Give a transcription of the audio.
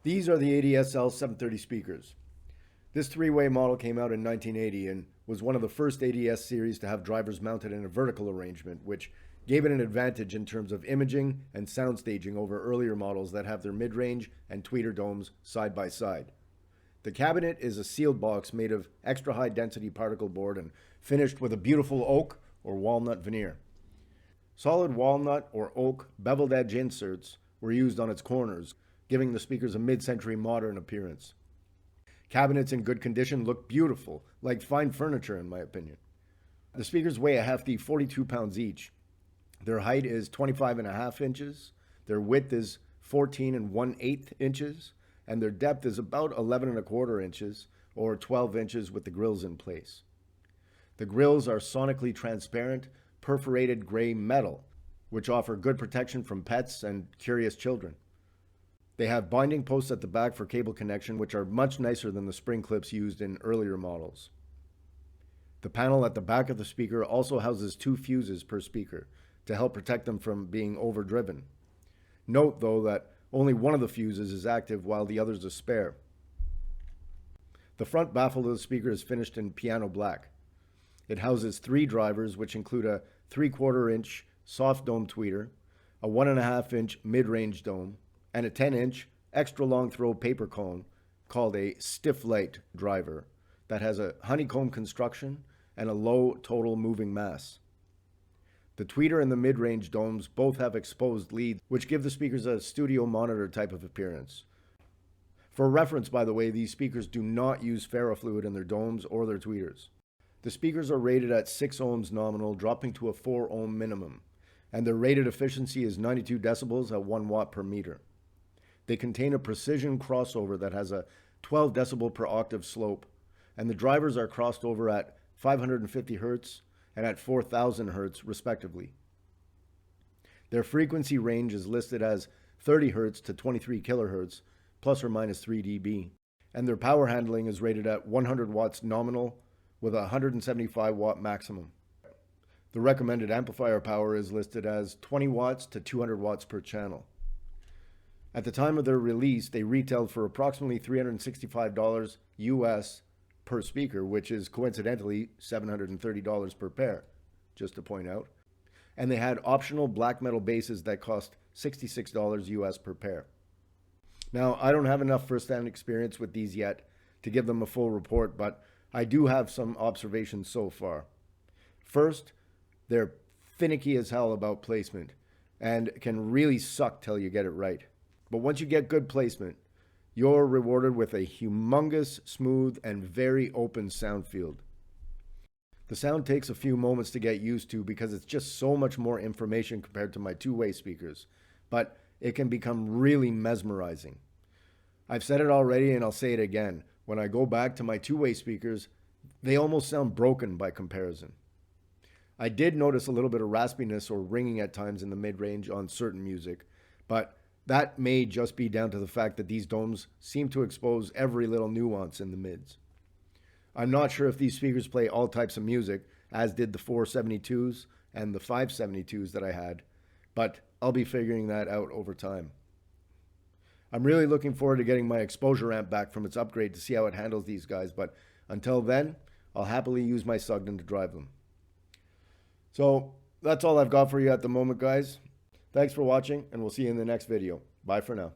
These are the ADS L730 speakers. This three-way model came out in 1980 and was one of the first ADS series to have drivers mounted in a vertical arrangement, which gave it an advantage in terms of imaging and sound staging over earlier models that have their mid-range and tweeter domes side by side. The cabinet is a sealed box made of extra high density particle board and finished with a beautiful oak or walnut veneer. Solid walnut or oak beveled edge inserts were used on its corners, giving the speakers a mid-century modern appearance. Cabinets in good condition look beautiful, like fine furniture in my opinion. The speakers weigh a hefty 42 pounds each. Their height is 25.5 inches, their width is 14 1/8 inches, and their depth is about 11 1/4 inches, or 12 inches with the grills in place. The grills are sonically transparent, perforated gray metal, which offer good protection from pets and curious children. They have binding posts at the back for cable connection, which are much nicer than the spring clips used in earlier models. The panel at the back of the speaker also houses 2 fuses per speaker to help protect them from being overdriven. Note, though, that only one of the fuses is active while the other is a spare. The front baffle of the speaker is finished in piano black. It houses 3 drivers, which include a 3/4 inch soft dome tweeter, a 1.5 inch mid-range dome, and a 10-inch extra long throw paper cone called a stiff light driver that has a honeycomb construction and a low total moving mass. The tweeter and the mid-range domes both have exposed leads, which give the speakers a studio monitor type of appearance. For reference, by the way, these speakers do not use ferrofluid in their domes or their tweeters. The speakers are rated at 6 ohms nominal, dropping to a 4 ohm minimum, and their rated efficiency is 92 decibels at 1 watt per meter. They contain a precision crossover that has a 12 decibel per octave slope, and the drivers are crossed over at 550 Hz and at 4000 Hz respectively. Their frequency range is listed as 30 Hz to 23 kHz, plus or minus 3 dB, and their power handling is rated at 100 watts nominal with a 175 watt maximum. The recommended amplifier power is listed as 20 watts to 200 watts per channel. At the time of their release, they retailed for approximately $365 US per speaker, which is coincidentally $730 per pair, just to point out. And they had optional black metal bases that cost $66 US per pair. Now, I don't have enough first-hand experience with these yet to give them a full report, but I do have some observations so far. First, they're finicky as hell about placement and can really suck till you get it right. But once you get good placement, you're rewarded with a humongous, smooth, and very open sound field. The sound takes a few moments to get used to because it's just so much more information compared to my two-way speakers, but it can become really mesmerizing. I've said it already and I'll say it again. When I go back to my two-way speakers, they almost sound broken by comparison. I did notice a little bit of raspiness or ringing at times in the mid-range on certain music, but that may just be down to the fact that these domes seem to expose every little nuance in the mids. I'm not sure if these speakers play all types of music, as did the 472s and the 572s that I had, but I'll be figuring that out over time. I'm really looking forward to getting my exposure amp back from its upgrade to see how it handles these guys, but until then, I'll happily use my Sugden to drive them. So that's all I've got for you at the moment, guys. Thanks for watching, and we'll see you in the next video. Bye for now.